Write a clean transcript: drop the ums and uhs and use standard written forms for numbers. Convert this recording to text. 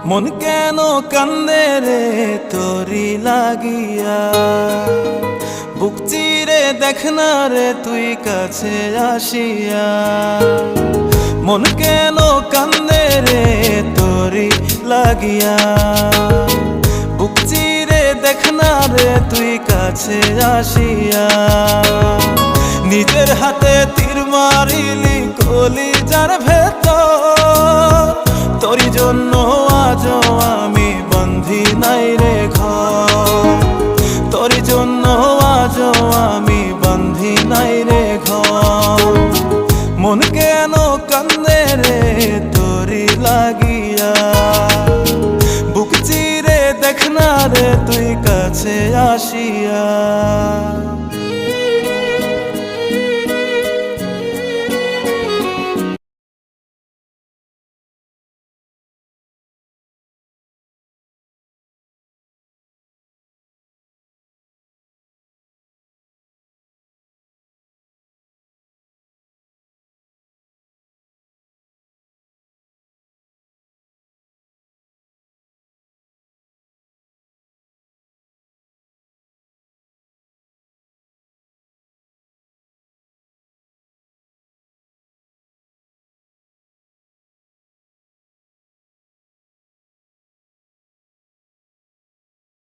মন কেন কান্দে রে তোরি লাগিয়া, বুক চিরে দেখ না রে তুই কাছে আসিয়া। মন কেন কান্দে রে তোরি লাগিয়া, বুক চিরে দেখ না রে তুই কাছে আসিয়া। নিজের হাতে তীর মারিলি কলিজার ভেতর, তোরি জন্য আজও আমি বন্ধি নাই রে ঘর, তোরি জন্য আজও আমি বন্ধি নাই রে ঘর। মন কেন কান্দে রে তোরি লাগিয়া, বুক চিরে দেখ না রে তুই কাছে আসিয়া।